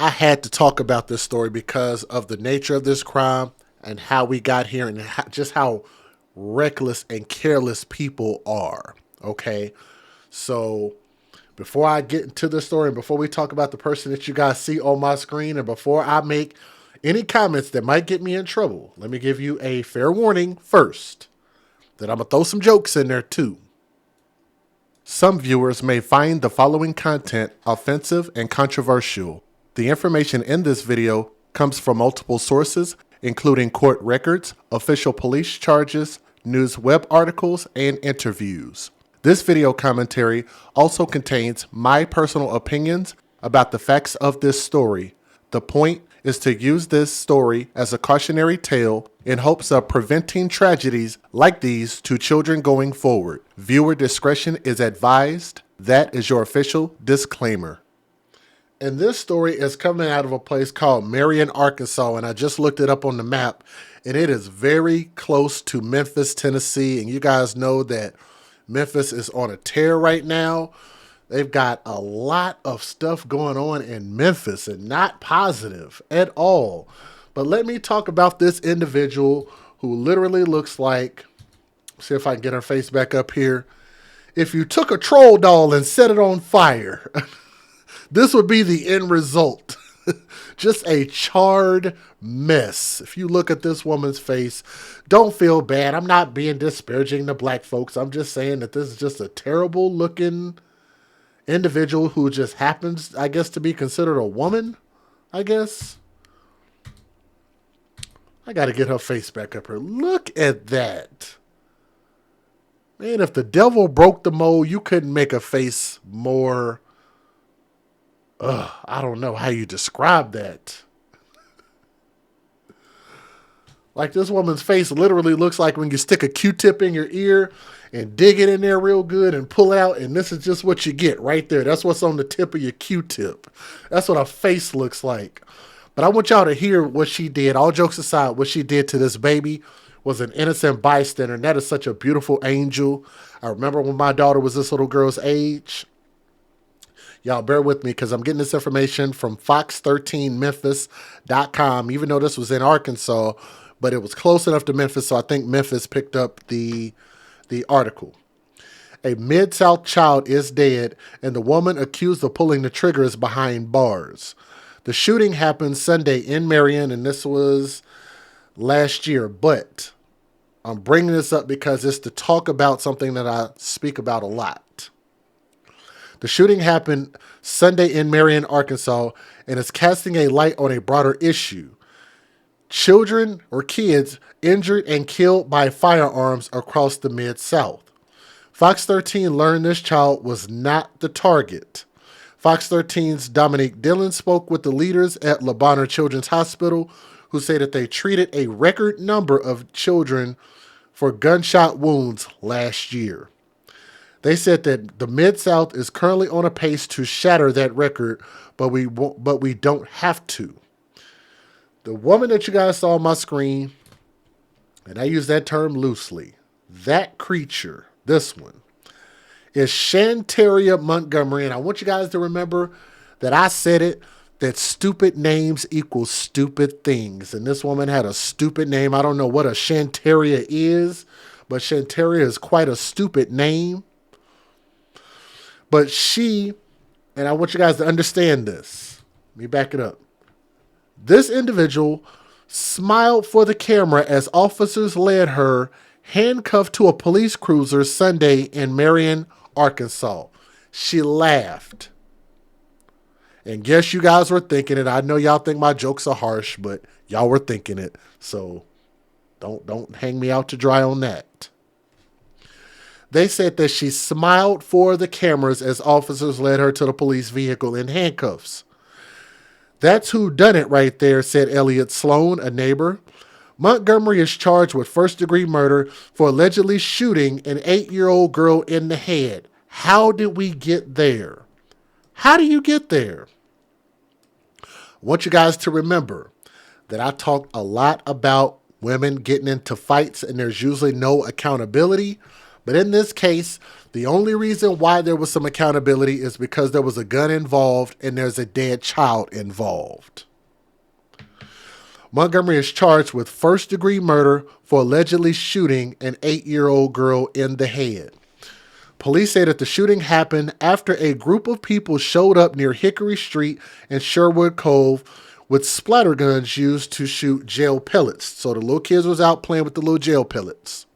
I had to talk about this story because of the nature of this crime and how we got here and just how reckless and careless people are. Okay. So before I get into the story and before we talk about the person that you guys see on my screen and before I make any comments that might get me in trouble, let me give you a fair warning first that I'm going to throw some jokes in there too. Some viewers may find the following content offensive and controversial. The information in this video comes from multiple sources, including court records, official police charges, news web articles, and interviews. This video commentary also contains my personal opinions about the facts of this story. The point is to use this story as a cautionary tale in hopes of preventing tragedies like these to children going forward. Viewer discretion is advised. That is your official disclaimer. And this story is coming out of a place called Marion, Arkansas, and I just looked it up on the map, and it is very close to Memphis, Tennessee, and you guys know that Memphis is on a tear right now. They've got a lot of stuff going on in Memphis and not positive at all. But let me talk about this individual who literally looks like, see if I can get her face back up here. If you took a troll doll and set it on fire, this would be the end result. Just a charred mess. If you look at this woman's face, don't feel bad. I'm not being disparaging to black folks. I'm just saying that this is just a terrible looking individual who just happens, I guess, to be considered a woman, I guess. I got to get her face back up here. Look at that. Man, if the devil broke the mold, you couldn't make a face more... I don't know how you describe that. Like this woman's face literally looks like when you stick a Q-tip in your ear and dig it in there real good and pull it out, and this is just what you get right there. That's what's on the tip of your Q-tip. That's what a face looks like. But I want y'all to hear what she did. All jokes aside, what she did to this baby was an innocent bystander, and that is such a beautiful angel. I remember when my daughter was this little girl's age. Y'all bear with me because I'm getting this information from Fox13Memphis.com, even though this was in Arkansas, but it was close enough to Memphis, so I think Memphis picked up the article. A Mid-South child is dead, and the woman accused of pulling the trigger is behind bars. The shooting happened Sunday in Marion, and this was last year, but I'm bringing this up because it's to talk about something that I speak about a lot. The shooting happened Sunday in Marion, Arkansas, and is casting a light on a broader issue. Children or kids injured and killed by firearms across the Mid-South. Fox 13 learned this child was not the target. Fox 13's Dominique Dillon spoke with the leaders at Le Bonheur Children's Hospital, who say that they treated a record number of children for gunshot wounds last year. They said that the Mid-South is currently on a pace to shatter that record, but we don't have to. The woman that you guys saw on my screen, and I use that term loosely, that creature, this one, is Shantaria Montgomery. And I want you guys to remember that I said it, that stupid names equal stupid things. And this woman had a stupid name. I don't know what a Shantaria is, but Shantaria is quite a stupid name. But she, and I want you guys to understand this. Let me back it up. This individual smiled for the camera as officers led her handcuffed to a police cruiser Sunday in Marion, Arkansas. She laughed. And guess you guys were thinking it. I know y'all think my jokes are harsh, but y'all were thinking it. So don't hang me out to dry on that. They said that she smiled for the cameras as officers led her to the police vehicle in handcuffs. That's who done it right there, said Elliot Sloan, a neighbor. Montgomery is charged with first-degree murder for allegedly shooting an 8-year-old girl in the head. How did we get there? How do you get there? I want you guys to remember that I talk a lot about women getting into fights and there's usually no accountability. But in this case, the only reason why there was some accountability is because there was a gun involved and there's a dead child involved. Montgomery is charged with first-degree murder for allegedly shooting an 8-year-old girl in the head. Police say that the shooting happened after a group of people showed up near Hickory Street and Sherwood Cove with splatter guns used to shoot gel pellets. So the little kids was out playing with the little gel pellets.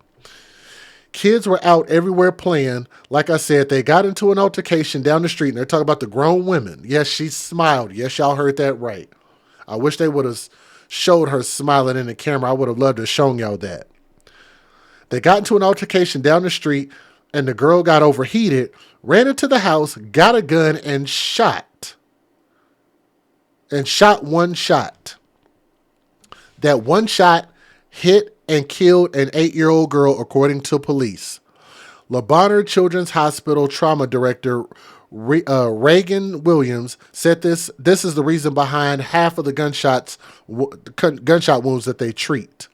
Kids were out everywhere playing. Like I said, they got into an altercation down the street, and they're talking about the grown women. Yes, she smiled. Yes, y'all heard that right. I wish they would have showed her smiling in the camera. I would have loved to have shown y'all that. They got into an altercation down the street, and the girl got overheated, ran into the house, got a gun, and shot. And shot one shot. That one shot hit and killed an 8-year-old girl, according to police. Le Bonheur Children's Hospital trauma director Reagan Williams said this is the reason behind half of the gunshot wounds that they treat.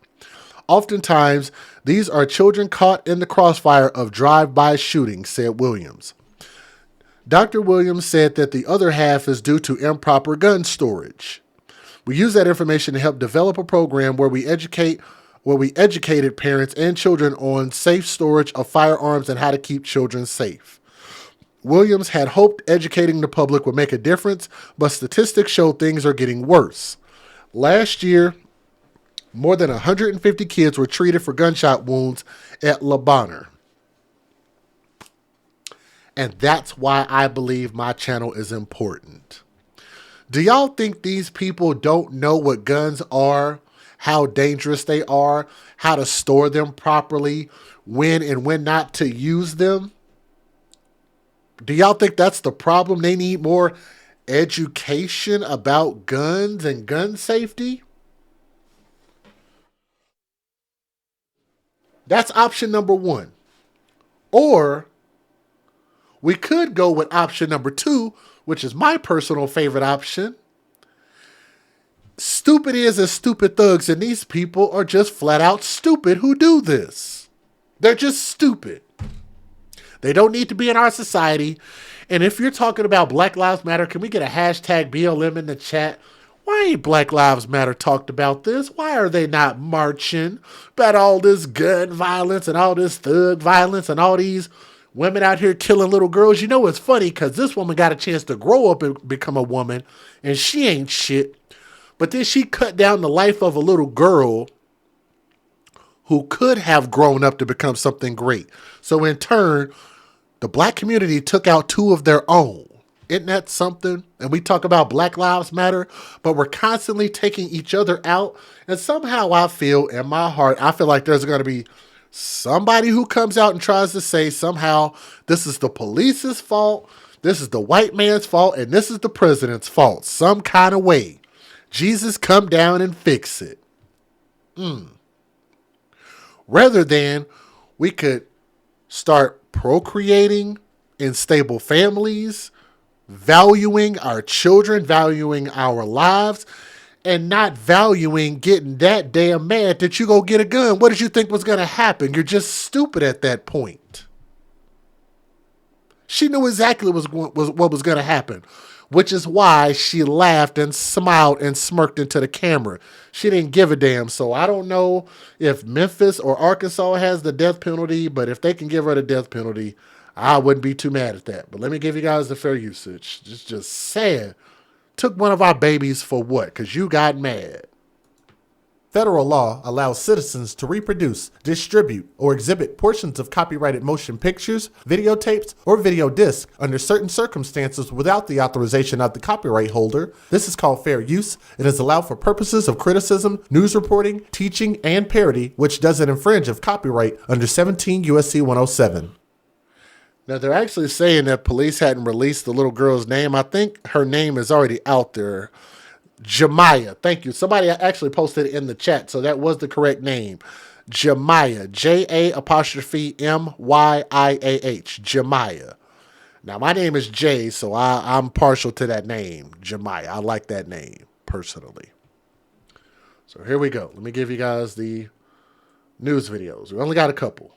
Oftentimes, these are children caught in the crossfire of drive-by shootings, said Williams. Dr. Williams said that the other half is due to improper gun storage. We use that information to help develop a program where we educated parents and children on safe storage of firearms and how to keep children safe. Williams had hoped educating the public would make a difference, but statistics show things are getting worse. Last year, more than 150 kids were treated for gunshot wounds at Le Bonheur. And that's why I believe my channel is important. Do y'all think these people don't know what guns are, how dangerous they are, how to store them properly, when and when not to use them? Do y'all think that's the problem? They need more education about guns and gun safety? That's option number one. Or we could go with option number two, which is my personal favorite option. Stupid is as stupid thugs, and these people are just flat out stupid who do this. They're just stupid. They don't need to be in our society. And if you're talking about Black Lives Matter, can we get a hashtag BLM in the chat? Why ain't Black Lives Matter talked about this? Why are they not marching about all this gun violence and all this thug violence and all these women out here killing little girls? You know, it's funny because this woman got a chance to grow up and become a woman, and she ain't shit. But then she cut down the life of a little girl who could have grown up to become something great. So in turn, the black community took out two of their own. Isn't that something? And we talk about Black Lives Matter, but we're constantly taking each other out. And somehow I feel in my heart, I feel like there's going to be somebody who comes out and tries to say somehow this is the police's fault, this is the white man's fault, and this is the president's fault. Some kind of way. Jesus, come down and fix it. Rather than we could start procreating in stable families, valuing our children, valuing our lives, and not valuing getting that damn mad that you go get a gun. What did you think was going to happen? You're just stupid at that point. She knew exactly what was going to happen, which is why she laughed and smiled and smirked into the camera. She didn't give a damn. So I don't know if Memphis or Arkansas has the death penalty, but if they can give her the death penalty, I wouldn't be too mad at that. But let me give you guys the fair usage. Just saying. Took one of our babies for what? Because you got mad. Federal law allows citizens to reproduce, distribute, or exhibit portions of copyrighted motion pictures, videotapes, or video discs under certain circumstances without the authorization of the copyright holder. This is called fair use. It is allowed for purposes of criticism, news reporting, teaching, and parody, which doesn't infringe of copyright under 17 U.S.C. 107. Now, they're actually saying that police hadn't released the little girl's name. I think her name is already out there. Jemiah. Thank you. Somebody actually posted it in the chat, so that was the correct name. Jemiah. J-A-M-Y-A-H. Jemiah. Now, my name is Jay, so I'm partial to that name, Jemiah. I like that name, personally. So here we go. Let me give you guys the news videos. We only got a couple.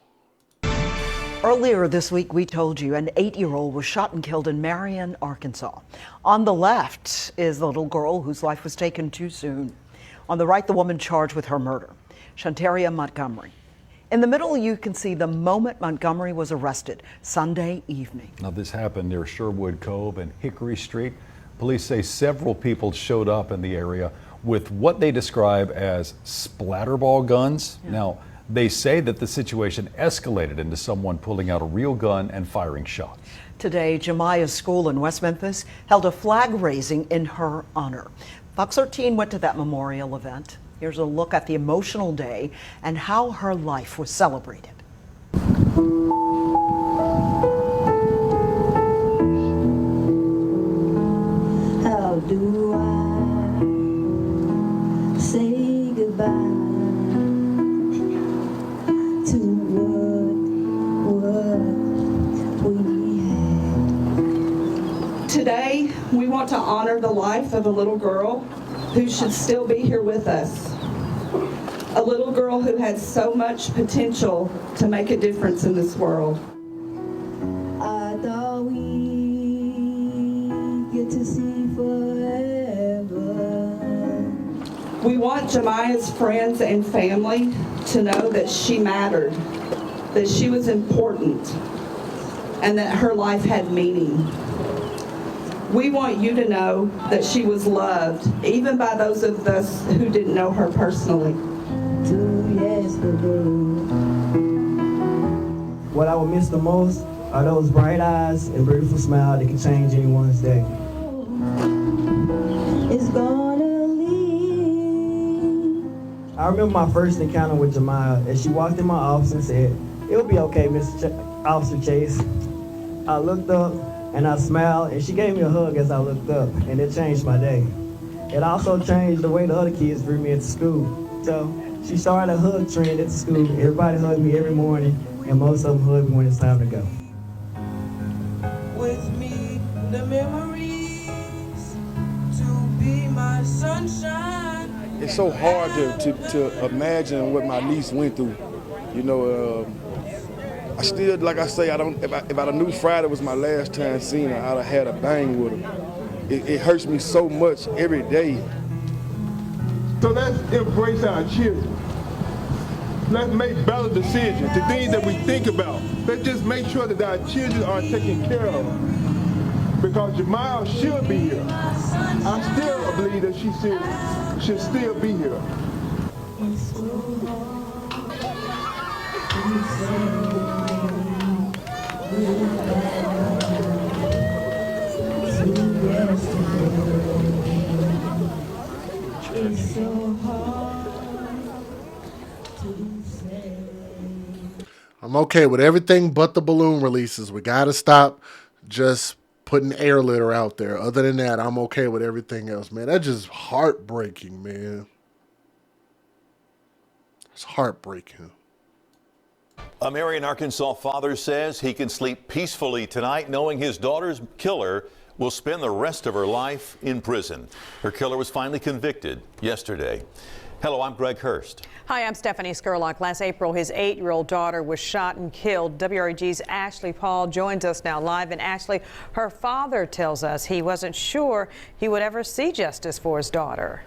Earlier this week, we told you an 8-year-old was shot and killed in Marion, Arkansas. On the left is the little girl whose life was taken too soon. On the right, the woman charged with her murder, Shantaria Montgomery. In the middle, you can see the moment Montgomery was arrested, Sunday evening. Now, this happened near Sherwood Cove and Hickory Street. Police say several people showed up in the area with what they describe as splatterball guns. Yeah. Now, they say that the situation escalated into someone pulling out a real gun and firing shots. Today, Jemiah's school in West Memphis held a flag raising in her honor. Fox 13 went to that memorial event. Here's a look at the emotional day and how her life was celebrated. How do I say goodbye to what we had? Today, we want to honor the life of a little girl who should still be here with us. A little girl who had so much potential to make a difference in this world. I thought we get to see forever. We want Jemiah's friends and family to know that she mattered, that she was important, and that her life had meaning. We want you to know that she was loved, even by those of us who didn't know her personally. To yesterday. What I will miss the most are those bright eyes and beautiful smile that can change anyone's day. It's gonna leave. I remember my first encounter with Jemiah as she walked in my office and said, "It'll be okay, Officer Chase." I looked up and I smiled, and she gave me a hug as I looked up, and it changed my day. It also changed the way the other kids viewed me at school. So she started a hug trend at the school. Everybody hugged me every morning, and most of them hugged me when it's time to go. With me, the memories to be my sunshine. It's so hard to imagine what my niece went through. You know, I still, like I say, if I knew Friday was my last time seeing her, I'd have had a bang with her. It hurts me so much every day. So let's embrace our children. Let's make better decisions, the things that we think about. Let's just make sure that our children are taken care of. Because Jemiah should be here. I still believe that she should still be here. I'm okay with everything but the balloon releases. We got to stop just putting air litter out there. Other than that, I'm okay with everything else, man. That's just heartbreaking, man. It's heartbreaking. A Marion, Arkansas father says he can sleep peacefully tonight knowing his daughter's killer will spend the rest of her life in prison. Her killer was finally convicted yesterday. Hello, I'm Greg Hurst. Hi, I'm Stephanie Skurlock. Last April, his 8-year-old daughter was shot and killed. WREG's Ashley Paul joins us now live. And Ashley, her father tells us he wasn't sure he would ever see justice for his daughter.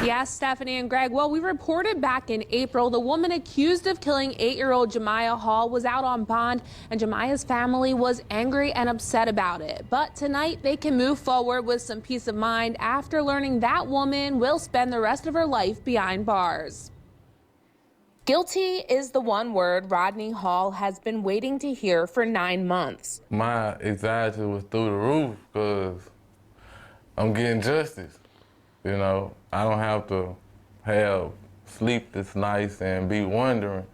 Yes, Stephanie and Greg. Well, we reported back in April the woman accused of killing 8-year-old Jemiah Hall was out on bond, and Jemiah's family was angry and upset about it. But tonight they can move forward with some peace of mind after learning that woman will spend the rest of her life behind bars. Guilty is the one word Rodney Hall has been waiting to hear for 9 months. My anxiety was through the roof because I'm getting justice. You know, I don't have to have sleep that's nice and be wondering,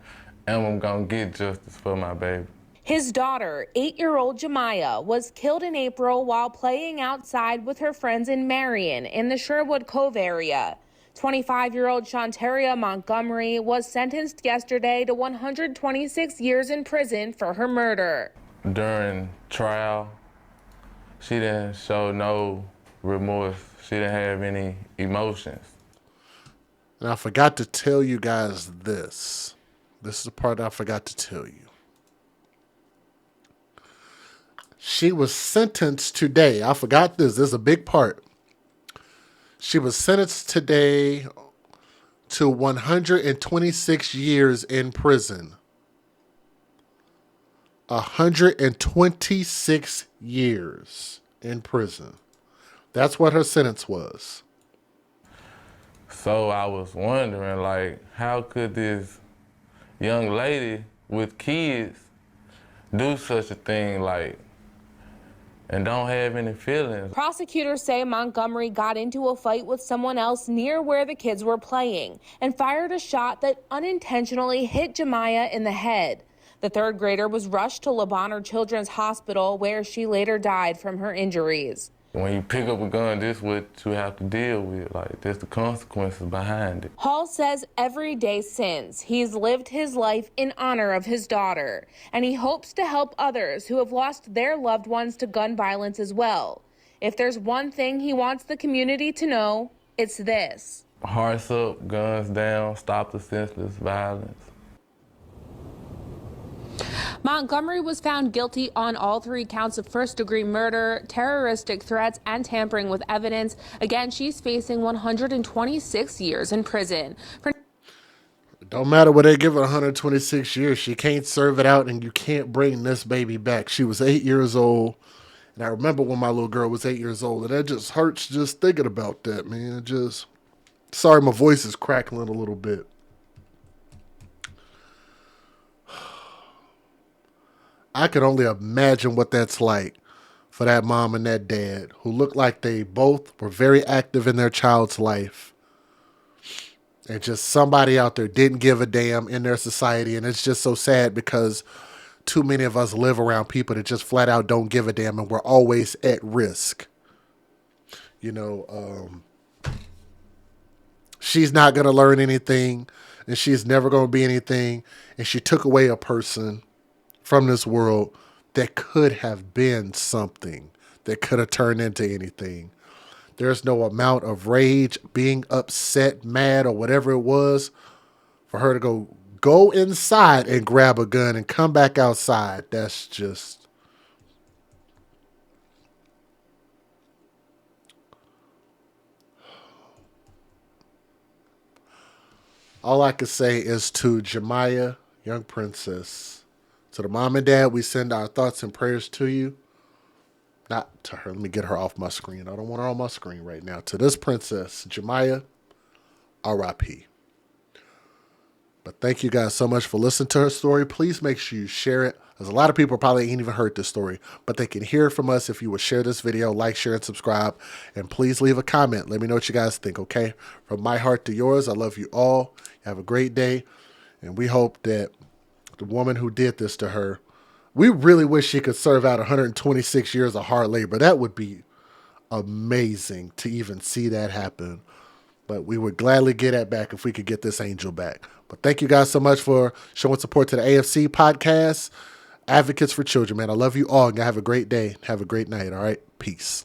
am I gonna get justice for my baby? His daughter, 8-year-old Jemiah, was killed in April while playing outside with her friends in Marion in the Sherwood Cove area. 25-year-old Shantaria Montgomery was sentenced yesterday to 126 years in prison for her murder. During trial, she didn't show no remorse. She didn't have any emotions. And I forgot to tell you guys this This is the part I forgot to tell you. She was sentenced today. I forgot this. This is a big part. She was sentenced today to 126 years in prison. 126 years in prison. That's what her sentence was. So I was wondering, like, how could this young lady with kids do such a thing, like, and don't have any feelings? Prosecutors say Montgomery got into a fight with someone else near where the kids were playing and fired a shot that unintentionally hit Jemiah in the head. The third grader was rushed to Le Bonheur Children's Hospital, where she later died from her injuries. When you pick up a gun, this is what you have to deal with. Like, there's the consequences behind it. Hall says every day since, he's lived his life in honor of his daughter, and he hopes to help others who have lost their loved ones to gun violence as well. If there's one thing he wants the community to know, it's this. Hearts up, guns down, stop the senseless violence. Montgomery was found guilty on all 3 counts of first-degree murder, terroristic threats, and tampering with evidence. Again, she's facing 126 years in prison. Don't matter what they give her 126 years. She can't serve it out, and you can't bring this baby back. She was 8 years old, and I remember when my little girl was 8 years old, and that just hurts just thinking about that, man. Sorry, my voice is crackling a little bit. I can only imagine what that's like for that mom and that dad who looked like they both were very active in their child's life. And just somebody out there didn't give a damn in their society. And it's just so sad because too many of us live around people that just flat out don't give a damn, and we're always at risk. You know, she's not going to learn anything, and she's never going to be anything. And she took away a person from this world that could have been something, that could have turned into anything. There's no amount of rage, being upset, mad, or whatever it was, for her to go inside and grab a gun and come back outside. That's just... All I can say is to Jemiah, young princess, to the mom and dad, we send our thoughts and prayers to you. Not to her. Let me get her off my screen. I don't want her on my screen right now. To this princess, Jemiah, R.I.P. But thank you guys so much for listening to her story. Please make sure you share it. There's a lot of people probably ain't even heard this story, but they can hear it from us if you would share this video, like, share, and subscribe. And please leave a comment. Let me know what you guys think, okay? From my heart to yours, I love you all. Have a great day. And we hope that the woman who did this to her, we really wish she could serve out 126 years of hard labor. That would be amazing to even see that happen. But we would gladly get that back if we could get this angel back. But thank you guys so much for showing support to the AFC podcast. Advocates for Children, man. I love you all. And have a great day. Have a great night. All right. Peace.